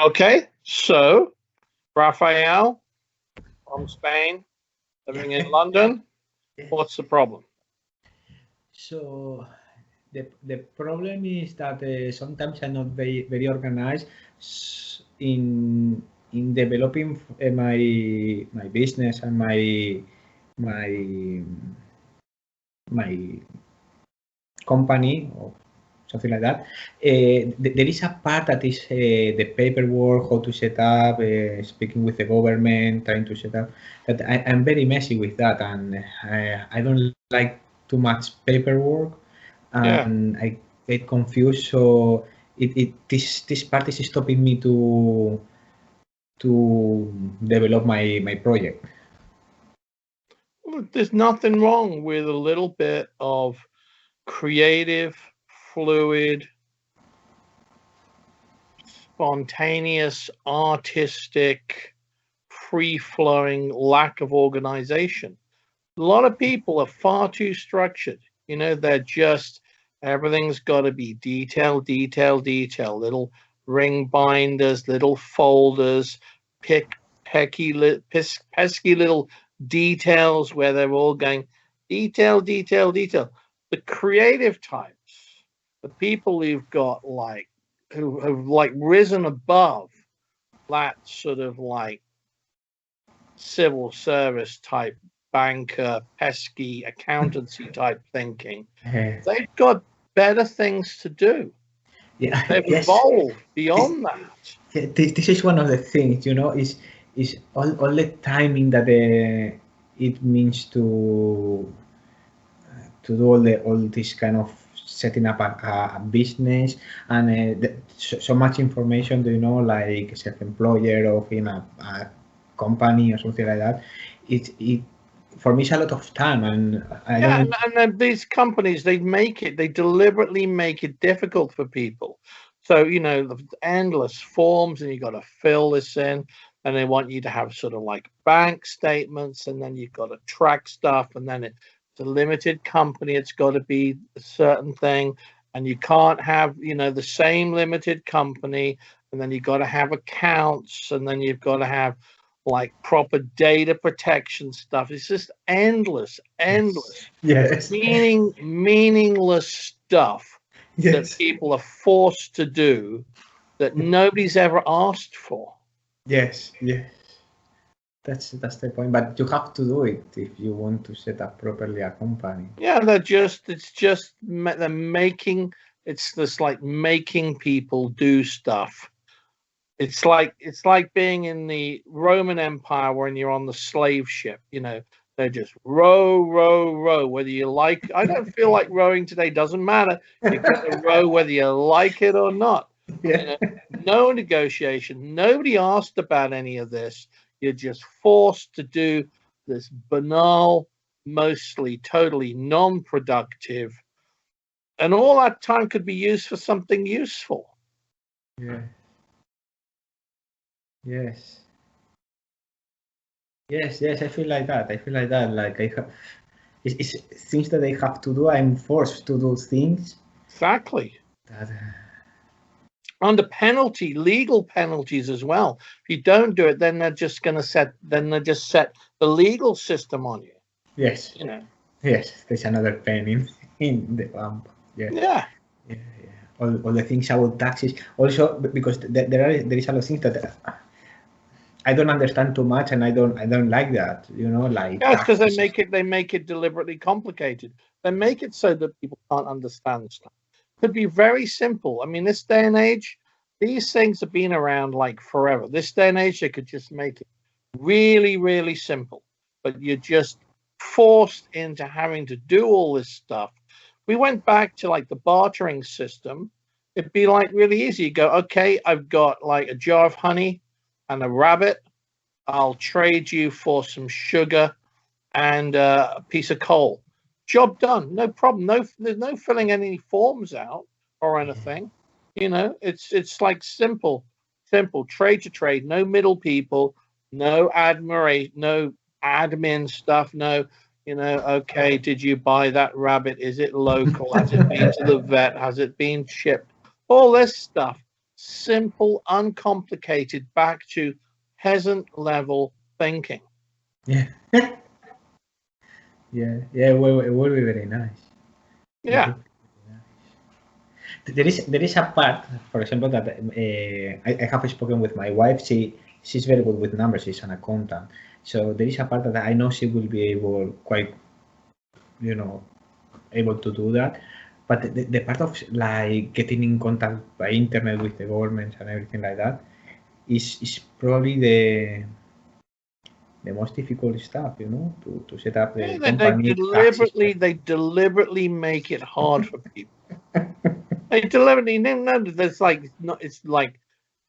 Okay, so Rafael from Spain, living in London. What's the problem? So the problem is that sometimes I'm not very organized in developing my business and my my company or something like that. There is a part that is the paperwork, how to set up, speaking with the government, trying to set up. That I'm very messy with that, and I don't like too much paperwork, and I get confused. So this part is stopping me to develop my project. There's nothing wrong with a little bit of creative, fluid, spontaneous, artistic, free-flowing lack of organization. A lot of people are far too structured. They're just, everything's got to be detail, detail, detail. Little ring binders, little folders, pesky little details where they're all going detail, detail, detail. The creative types, the people who have risen above that sort of like civil service type, banker, pesky accountancy type thinking, they've got better things to do. Yeah, they've evolved beyond that. This is one of the things, is all the timing that it means to do all this kind of setting up a business, and so much information, like self-employer or in a company or something like that. It for me, it's a lot of time, and and these companies, they deliberately make it difficult for people. So the endless forms, and you got to fill this in, and they want you to have sort of like bank statements, and then you've got to track stuff, and then it's a limited company, it's got to be a certain thing, and you can't have the same limited company, and then you've got to have accounts, and then you've got to have like proper data protection stuff. It's just endless, yes, meaningless stuff that people are forced to do that nobody's ever asked for. Yes. That's the point. But you have to do it if you want to set up properly a company. Yeah, they're making, it's just like making people do stuff. It's like being in the Roman Empire when you're on the slave ship. They just row. Whether you like, I don't feel like rowing today. Doesn't matter. You got to row whether you like it or not. Yeah. No negotiation. Nobody asked about any of this. You're just forced to do this banal, mostly totally non-productive, and all that time could be used for something useful. Yeah. Yes. I feel like that. Like I have, it's things that I have to do. I'm forced to do things. Exactly. Under penalty, legal penalties as well. If you don't do it, then they're just set the legal system on you. Yes. Yes, there's another pen in the lamp. Yeah. All the things about taxes. Also, because there is a lot of things that I don't understand too much, and I don't like that. Like because they make it deliberately complicated. They make it so that people can't understand stuff. Could be very simple. I mean, this day and age, these things have been around like forever. This day and age, they could just make it really, really simple. But you're just forced into having to do all this stuff. We went back to like the bartering system. It'd be like really easy. You go, okay, I've got like a jar of honey and a rabbit. I'll trade you for some sugar and a piece of coal. Job done. No problem. There's no filling any forms out or anything. It's like simple trade to trade. No middle people. No admin stuff. No, okay, did you buy that rabbit? Is it local? Has it been to the vet? Has it been shipped? All this stuff. simple, uncomplicated, back to peasant level thinking. Yeah. Yeah, it will be very nice. Yeah. There is a part, for example, that I have spoken with my wife. She's very good with numbers. She's an accountant, so there is a part that I know she will be able to do that. But the part of like getting in contact by internet with the government and everything like that is probably the most difficult stuff, to set up the company. They deliberately make it hard for people. They deliberately there's like it's like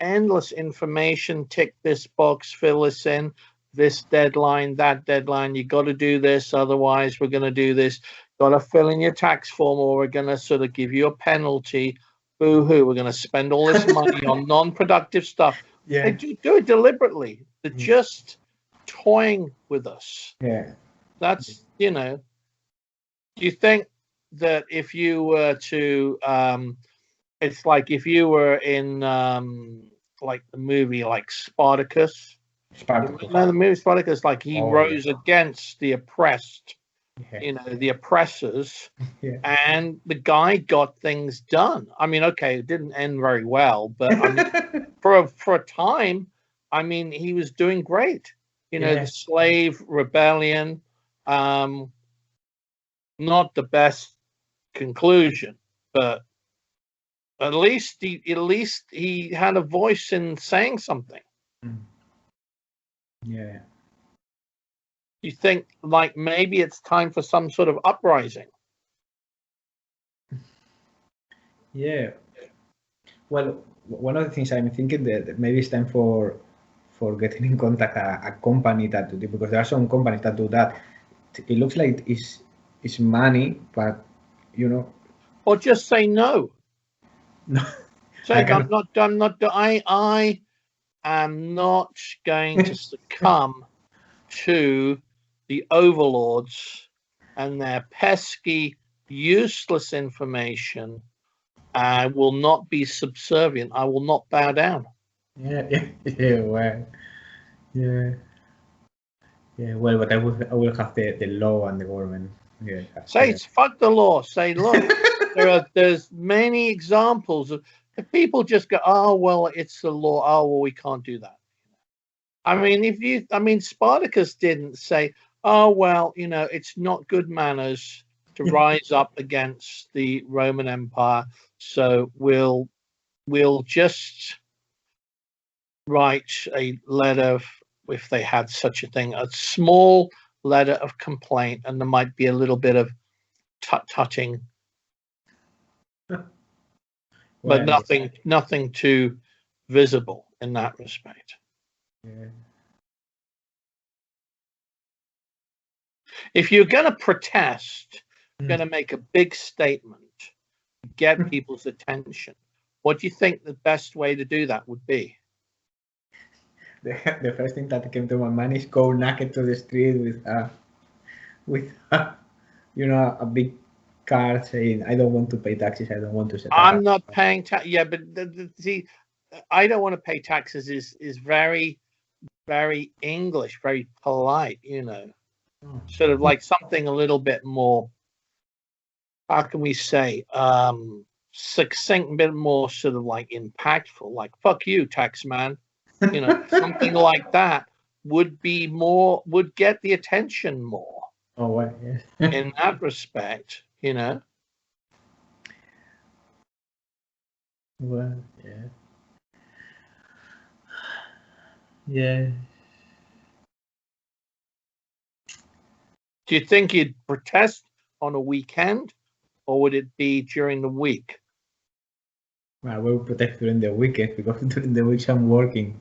endless information. Tick this box, fill this in, this deadline, that deadline. You got to do this, otherwise we're going to do this. Got to fill in your tax form, or we're going to sort of give you a penalty. Boo hoo! We're going to spend all this money on non-productive stuff. Yeah. They do it deliberately. They're just toying with us. Yeah. That's Do you think that if you were to it's like if you were in like the movie like Spartacus. No, the movie Spartacus, like he rose against the oppressed, the oppressors, and the guy got things done. I mean, okay, it didn't end very well, but I mean, for a time, I mean, he was doing great. The slave rebellion, not the best conclusion, but at least he had a voice in saying something. Yeah. You think like maybe it's time for some sort of uprising? Yeah. Well, one of the things I'm thinking that maybe it's time for getting in contact a company that do, because there are some companies that do that. It looks like it's money, but or just say no. No. Say I am not going to succumb to the overlords and their pesky, useless information. I will not be subservient. I will not bow down. Well, but I will have the law and the government. Yeah. Say fuck the law. Say look, there's many examples of if people just go, oh well, it's the law. Oh well, we can't do that. I mean, Spartacus didn't say, oh well, it's not good manners to rise up against the Roman Empire, so we'll just write a letter, if they had such a thing, a small letter of complaint, and there might be a little bit of tut-tutting, but nothing too visible in that respect. Yeah. If you're going to protest, you're going to make a big statement, get people's attention. What do you think the best way to do that would be? The first thing that came to my mind is go naked to the street with a big card saying, I don't want to pay taxes, I don't want to set up. I'm not paying tax. Yeah, but see, I don't want to pay taxes is very, very English, very polite, sort of like something a little bit more, how can we say, succinct, a bit more sort of like impactful, like fuck you, tax man. Something like that would get the attention more. Oh, well, yeah. In that respect, Well, yeah. Yeah. Do you think you'd protest on a weekend, or would it be during the week? I will protest during the weekend because during the week I'm working.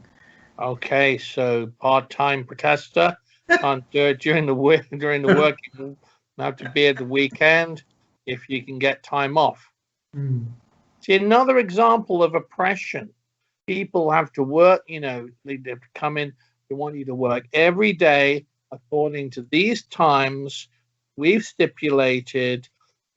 Okay, so part-time protester can't do it during the week. During the work, you have to be at the weekend if you can get time off. See, another example of oppression. People have to work, they have to come in. They want you to work every day according to these times we've stipulated.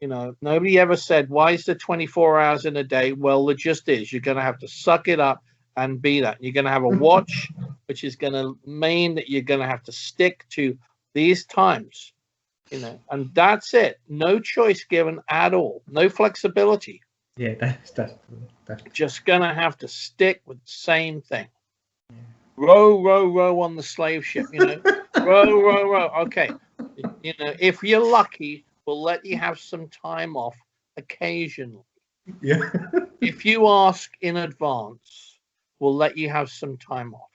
You know, nobody ever said, why is there 24 hours in a day? Well, it just is. You're going to have to suck it up and be that. You're going to have a watch, which is going to mean that you're going to have to stick to these times, you know, and that's it. No choice given at all. No flexibility. Yeah, that's true. Just going to have to stick with the same thing. Yeah. Row, row, row on the slave ship, you know, row, row, row. Okay. You know, if you're lucky, we'll let you have some time off occasionally. Yeah. If you ask in advance, we'll let you have some time off.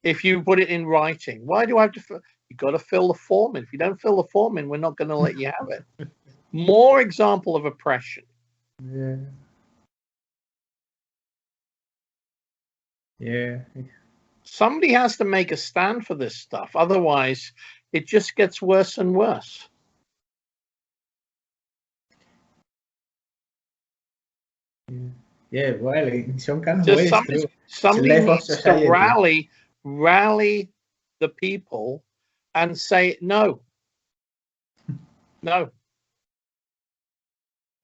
If you put it in writing, why do I have to? You got to fill the form in. If you don't fill the form in, we're not going to let you have it. More example of oppression. Yeah. Yeah. Somebody has to make a stand for this stuff. Otherwise, it just gets worse and worse. Yeah, well, in some kind of Just ways, true. somebody needs to rally the people and say no. No.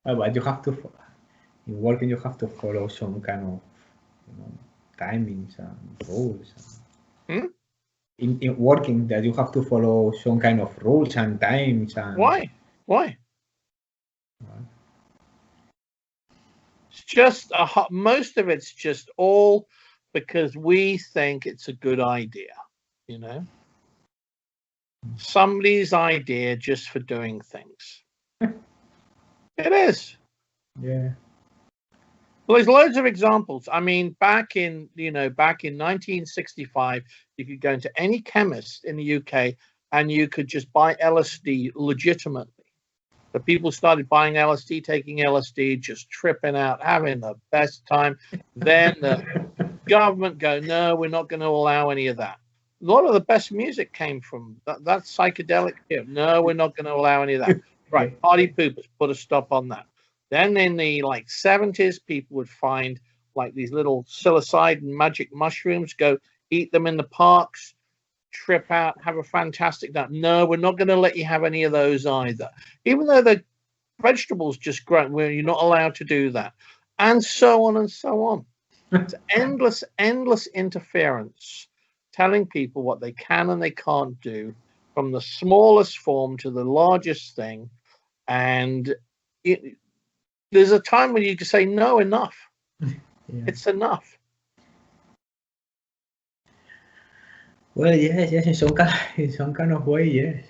Well, but you have to, in working, you have to follow some kind of, you know, timings and rules. In working, that you have to follow some kind of rules and times. And why? It's just most of it's just all because we think it's a good idea, you know. Somebody's idea just for doing things. It is. Yeah. Well, there's loads of examples. I mean, back in 1965, you could go into any chemist in the UK and you could just buy LSD legitimately. The people started buying LSD, taking LSD, just tripping out, having the best time. Then the government go, no, we're not going to allow any of that. A lot of the best music came from that psychedelic here. No, we're not going to allow any of that. Right, party poopers, put a stop on that. Then in the 70s, people would find like these little psilocybin magic mushrooms, go eat them in the parks, trip out, have a fantastic night. No, we're not going to let you have any of those either. Even though the vegetables just grow, where you're not allowed to do that. And so on and so on. It's endless interference, telling people what they can and they can't do, from the smallest form to the largest thing. And there's a time when you can say, no, enough. Yeah. It's enough. Well, yes, in some kind of way, yes.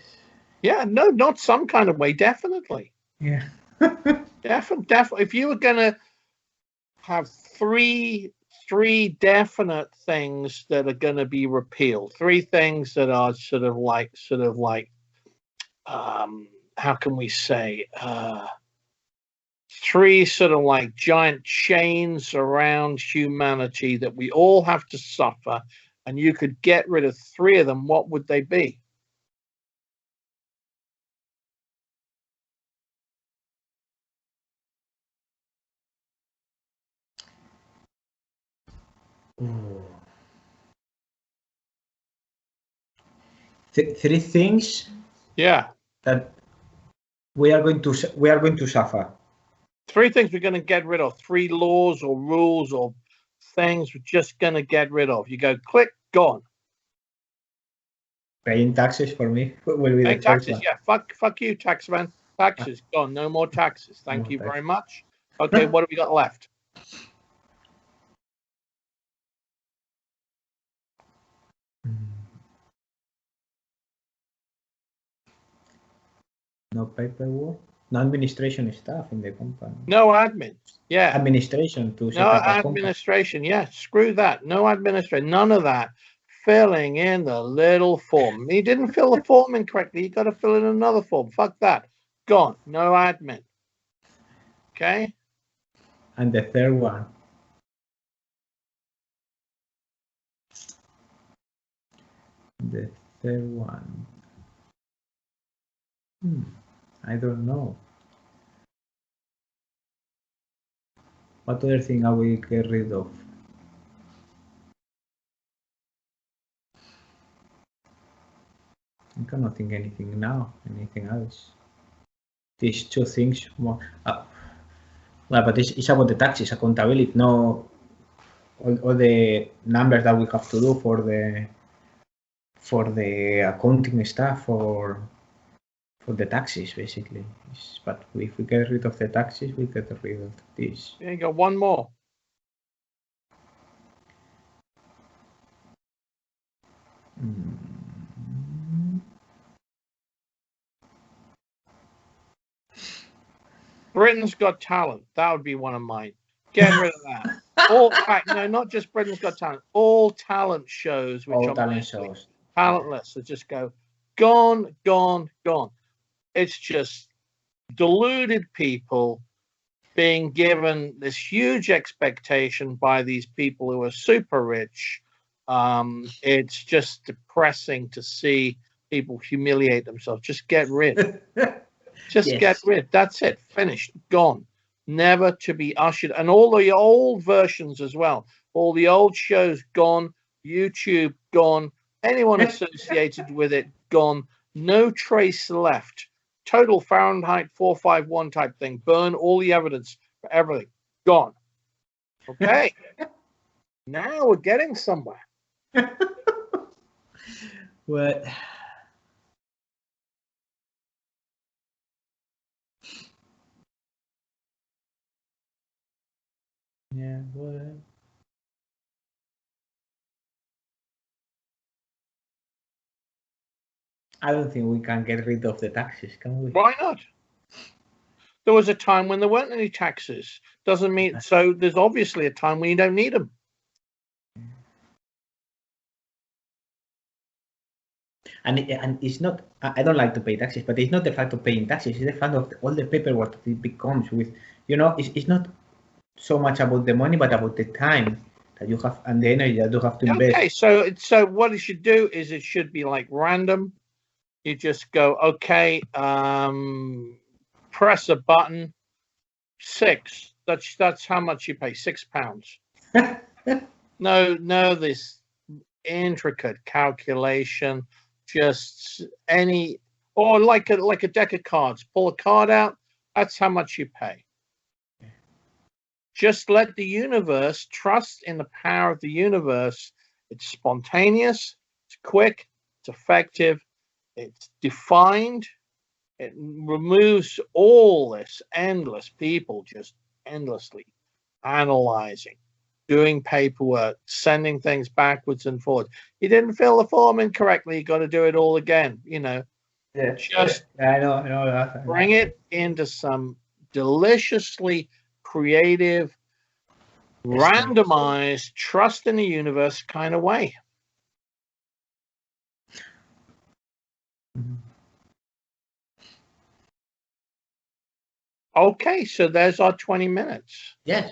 Yeah, no, not some kind of way, definitely. Yeah. Definitely. If you were going to have three definite things that are going to be repealed, three things that are sort of like how can we say, three sort of like giant chains around humanity that we all have to suffer, and you could get rid of three of them, what would they be? Three things. Yeah. That we are going to suffer. Three things we're going to get rid of. Three laws or rules or things we're just going to get rid of. You go, click, gone. Paying taxes for me will be the first one. Yeah, fuck you, taxman. Taxes, gone. No more taxes. Thank you very much. Okay, what have we got left? No paperwork. No administration staff in the company. No admin. Yeah. Administration to set no up a administration. Company. Yeah, screw that. No administration. None of that. Filling in the little form. He didn't fill the form in correctly. You got to fill in another form. Fuck that. Gone. No admin. Okay. And the third one. The third one. I don't know. What other thing are we get rid of? I cannot think anything now. Anything else? these two things more. Well, but it's about the taxes, accountability, no all the numbers that we have to do for the accounting stuff for the taxes, basically. But if we get rid of the taxes, we get rid of this. There you go. One more. Britain's Got Talent. That would be one of mine. Get rid of that. No, not just Britain's Got Talent. All talent shows, which All are talent shows. talentless, that just go gone, gone, gone. It's just deluded people being given this huge expectation by these people who are super rich. It's just depressing to see people humiliate themselves. Just get rid. Just Yes. get rid. That's it. Finished. Gone. Never to be ushered. And all the old versions as well. All the old shows gone. YouTube gone. Anyone associated with it gone. No trace left. Total Fahrenheit 451 type thing. Burn all the evidence for everything. Gone. Okay. Now we're getting somewhere. Well, yeah, well, I don't think we can get rid of the taxes, can we? Why not? There was a time when there weren't any taxes. Doesn't mean so. There's obviously a time when you don't need them. And it's not. I don't like to pay taxes, but it's not the fact of paying taxes. It's the fact of all the paperwork that it becomes with. It's not so much about the money, but about the time that you have and the energy that you have to invest. Okay, so what it should do is it should be like random. You just go, okay, press a button, 6. That's how much you pay, £6. No, this intricate calculation, just any, or like a deck of cards. Pull a card out, that's how much you pay. Just let the universe, trust in the power of the universe. It's spontaneous, it's quick, it's effective, it's defined. It removes all this endless people just endlessly analyzing, doing paperwork, sending things backwards and forwards. You didn't fill the form in correctly, you got to do it all again, Yeah. Just I know. Bring it into some deliciously creative, randomized, trust in the universe kind of way. Okay, so there's our 20 minutes. Yes.